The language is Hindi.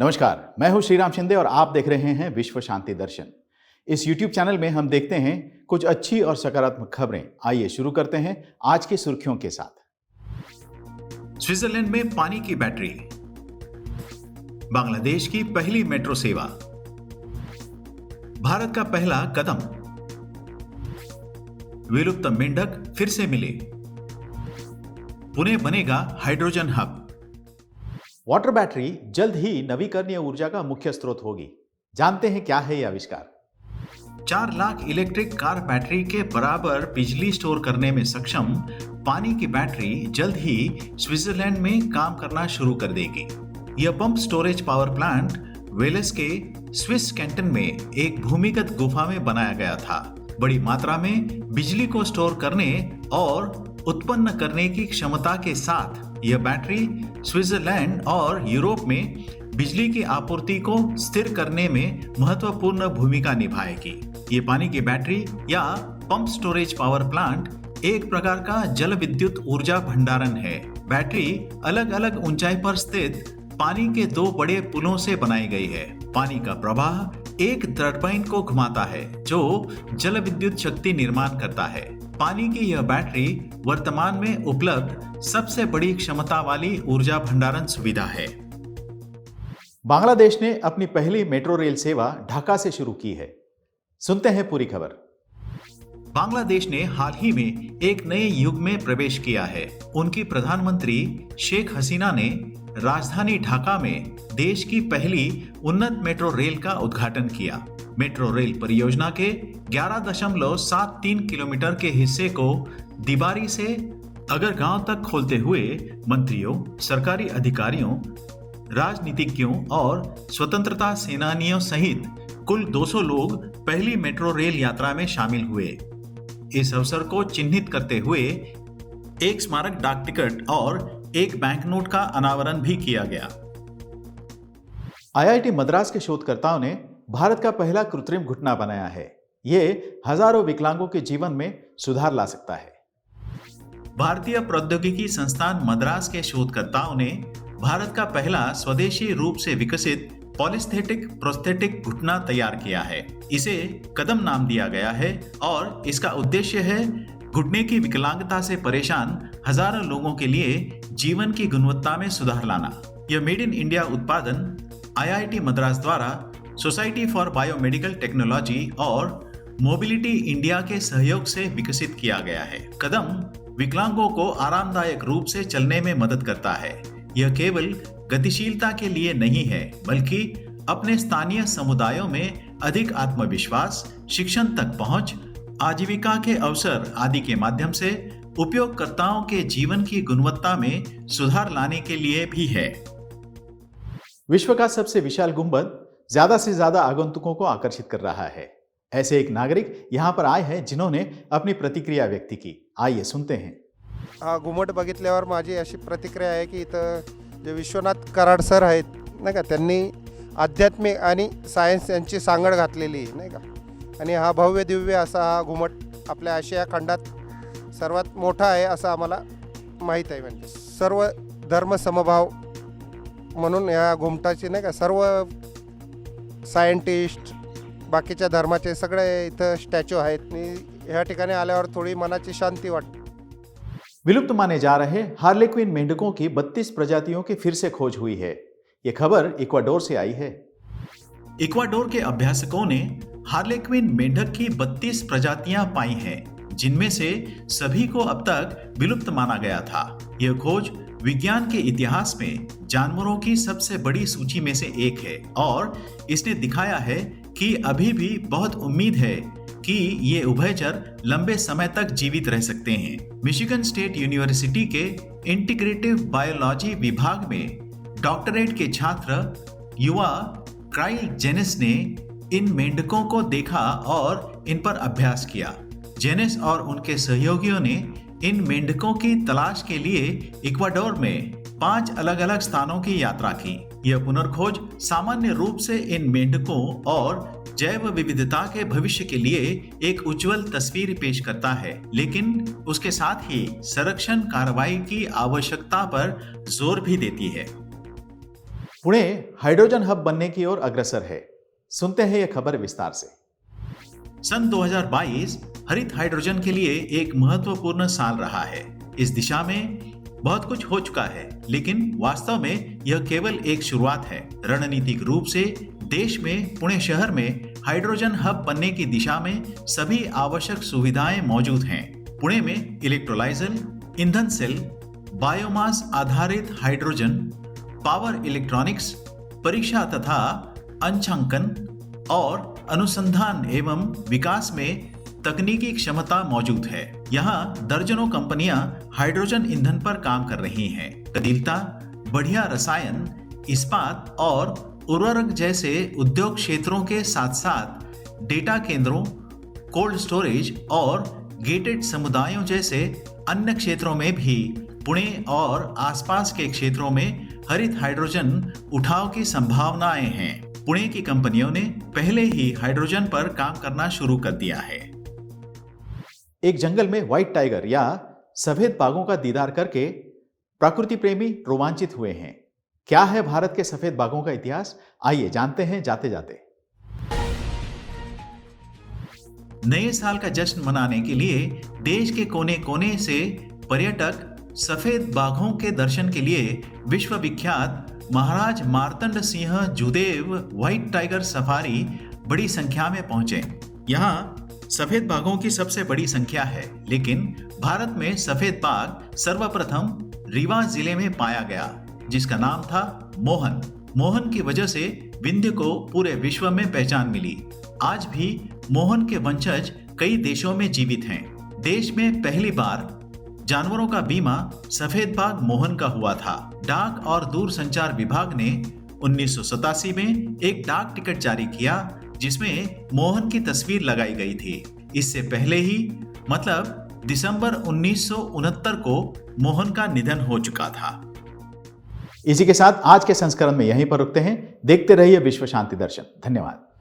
नमस्कार, मैं हूं श्रीराम शिंदे और आप देख रहे हैं विश्व शांति दर्शन। इस YouTube चैनल में हम देखते हैं कुछ अच्छी और सकारात्मक खबरें। आइए शुरू करते हैं आज की सुर्खियों के साथ। स्विट्जरलैंड में पानी की बैटरी, बांग्लादेश की पहली मेट्रो सेवा, भारत का पहला कदम, विलुप्त मेंढक फिर से मिले, पुणे बनेगा हाइड्रोजन हब। वाटर बैटरी जल्द ही नवीकरणीय ऊर्जा का मुख्य स्रोत होगी। जानते हैं क्या है यह आविष्कार। 4 लाख इलेक्ट्रिक कार बैटरी के बराबर बिजली स्टोर करने में सक्षम पानी की बैटरी जल्द ही स्विट्जरलैंड में काम करना शुरू कर देगी। यह pump storage power plant Wallace के स्विस कैंटन में एक भूमिगत गुफा में बनाया गया था। बड़ी मात्रा में बिजली को स्टोर करने और उत्पन्न करने की क्षमता के साथ यह बैटरी स्विट्जरलैंड और यूरोप में बिजली की आपूर्ति को स्थिर करने में महत्वपूर्ण भूमिका निभाएगी। ये पानी की बैटरी या पंप स्टोरेज पावर प्लांट एक प्रकार का जल विद्युत ऊर्जा भंडारण है। बैटरी अलग अलग ऊंचाई पर स्थित पानी के 2 बड़े पुलों से बनाई गई है। पानी का प्रवाह एक टरबाइन को घुमाता है जो जल विद्युत शक्ति निर्माण करता है। पानी की यह बैटरी वर्तमान में उपलब्ध सबसे बड़ी क्षमता वाली ऊर्जा भंडारण सुविधा है। बांग्लादेश ने अपनी पहली मेट्रो रेल सेवा ढाका से शुरू की है। सुनते हैं पूरी खबर। बांग्लादेश ने हाल ही में एक नए युग में प्रवेश किया है। उनकी प्रधानमंत्री शेख हसीना ने राजधानी ढाका में देश की पहली उन्नत मेट्रो रेल का उद्घाटन किया। मेट्रो रेल परियोजना के 11.73 किलोमीटर के हिस्से को दीवारी से अगर गांव तक खोलते हुए मंत्रियों, सरकारी अधिकारियों, राजनीतिज्ञों और स्वतंत्रता सेनानियों सहित कुल 200 लोग पहली मेट्रो रेल यात्रा में शामिल हुए। इस अवसर को चिन्हित करते हुए एक स्मारक डाक टिकट और एक बैंक नोट का अनावरण भी किया गया। IIT मद्रास के शोधकर्ताओं ने भारत का पहला कृत्रिम घुटना बनाया है। ये हजारों विकलांगों के जीवन में सुधार ला सकता है। भारतीय प्रौद्योगिकी संस्थान मद्रास के शोधकर्ताओं ने भारत का पहला स्वदेशी रूप से विकसित पॉलिस्थेटिक प्रोस्थेटिक घुटना तैयार किया है। इसे कदम नाम दिया गया है और इसका उद्देश्य है घुटने की विकलांगता से परेशान हजारों लोगों के लिए जीवन की गुणवत्ता में सुधार लाना। यह मेड इन इंडिया उत्पादन IIT मद्रास द्वारा सोसाइटी फॉर बायोमेडिकल टेक्नोलॉजी और मोबिलिटी इंडिया के सहयोग से विकसित किया गया है। कदम विकलांगों को आरामदायक रूप से चलने में मदद करता है। यह केवल गतिशीलता के लिए नहीं है बल्कि अपने स्थानीय समुदायों में अधिक आत्मविश्वास, शिक्षण तक पहुंच, आजीविका के अवसर आदि के माध्यम से उपयोगकर्ताओं के जीवन की गुणवत्ता में सुधार लाने के लिए भी है। विश्व का सबसे विशाल गुंबद ज्यादा से ज्यादा आगंतुकों को आकर्षित कर रहा है। ऐसे एक नागरिक यहाँ पर आए हैं जिन्होंने अपनी प्रतिक्रिया व्यक्त की। आइए सुनते हैं। हा घुमट बघितल्यावर माझी अशी प्रतिक्रिया आहे की इथं जे विश्वनाथ कराड सर आहेत नाही का, त्यांनी आध्यात्मिक आणि सायन्स यांची सांगड घातलेली नाही का, आणि हा भव्य दिव्य असा हा घुमट आपल्या आशिया खंडात सर्वात मोठा आहे असं आम्हाला माहीत आहे। म्हणजे सर्व धर्म समभाव म्हणून या घुमटाची नाही का सर्व सायंटिस्ट बाकीच्या धर्माचे सगळे इथं स्टॅच्यू आहेत आणि या ठिकाणी आल्यावर थोडी मनाची शांती वाटते। विलुप्त माने जा रहे हार्लेक्विन मेंढकों की 32 प्रजातियों की फिर से खोज हुई है। यह खबर इक्वाडोर से आई है। इक्वाडोर के अभ्यासकों ने हार्लेक्विन मेंढक की 32 प्रजातियां पाई हैं, जिनमें से सभी को अब तक विलुप्त माना गया था। यह खोज विज्ञान के इतिहास में जानवरों की सबसे बड़ी सूची में से एक है और इसने दिखाया है कि अभी भी बहुत उम्मीद है कि ये उभयचर लंबे समय तक जीवित रह सकते हैं। मिशिगन स्टेट यूनिवर्सिटी के इंटीग्रेटिव बायोलॉजी विभाग में डॉक्टरेट के छात्र युवा क्राइल जेनिस ने इन मेंढकों को देखा और इन पर अभ्यास किया। जेनिस और उनके सहयोगियों ने इन मेंढकों की तलाश के लिए इक्वाडोर में 5 अलग अलग स्थानों की यात्रा की। यह पुनर्खोज सामान्य रूप से इन मेंढकों और जैव विविधता के भविष्य के लिए एक उज्जवल तस्वीर पेश करता है, लेकिन उसके साथ ही संरक्षण कार्रवाई की आवश्यकता पर जोर भी देती है। पुणे हाइड्रोजन हब बनने की ओर अग्रसर है। सुनते हैं यह खबर विस्तार से। सन 2022 हरित हाइड्रोजन के लिए एक महत्वपूर्ण साल रहा है। इस दिशा में बहुत कुछ हो चुका है, लेकिन वास्तव में यह केवल एक शुरुआत है। रणनीतिक रूप से देश में पुणे शहर में हाइड्रोजन हब बनने की दिशा में सभी आवश्यक सुविधाएं मौजूद हैं। पुणे में इलेक्ट्रोलाइजर, ईंधन सेल, बायोमास आधारित हाइड्रोजन, पावर इलेक्ट्रॉनिक्स, परीक्षा तथा अंशांकन और अनुसंधान एवं विकास में तकनीकी क्षमता मौजूद है। यहाँ दर्जनों कंपनियां हाइड्रोजन ईंधन पर काम कर रही हैं। कदीलता, बढ़िया रसायन, इस्पात और उर्वरक जैसे उद्योग क्षेत्रों के साथ साथ डेटा केंद्रों, कोल्ड स्टोरेज और गेटेड समुदायों जैसे अन्य क्षेत्रों में भी पुणे और आसपास के क्षेत्रों में हरित हाइड्रोजन उठाव की संभावनाएं हैं। पुणे की कंपनियों ने पहले ही हाइड्रोजन पर काम करना शुरू कर दिया है। एक जंगल में व्हाइट टाइगर या सफेद बाघों का दीदार करके प्रकृति प्रेमी रोमांचित हुए हैं। क्या है भारत के सफेद बाघों का इतिहास? आइए जानते हैं जाते जाते। नए साल का जश्न मनाने के लिए देश के कोने कोने से पर्यटक सफेद बाघों के दर्शन के लिए विश्व विख्यात Maharaj Martand Singh Judeo white tiger safari बड़ी संख्या में पहुंचे। यहाँ सफेद बाघों की सबसे बड़ी संख्या है, लेकिन भारत में सफेद बाघ सर्वप्रथम रीवा जिले में पाया गया, जिसका नाम था मोहन। मोहन की वजह से विंध्य को पूरे विश्व में पहचान मिली। आज भी मोहन के वंशज कई देशों में जीवित हैं। देश में पहली बार जानवरों का बीमा सफेद बाघ मोहन का हुआ था। डाक और दूरसंचार विभाग ने 1987 में एक डाक टिकट जारी किया, जिसमें मोहन की तस्वीर लगाई गई थी। इससे पहले ही मतलब दिसंबर 1969 को मोहन का निधन हो चुका था। इसी के साथ आज के संस्करण में यहीं पर रुकते हैं। देखते रहिए विश्व शांति दर्शन। धन्यवाद।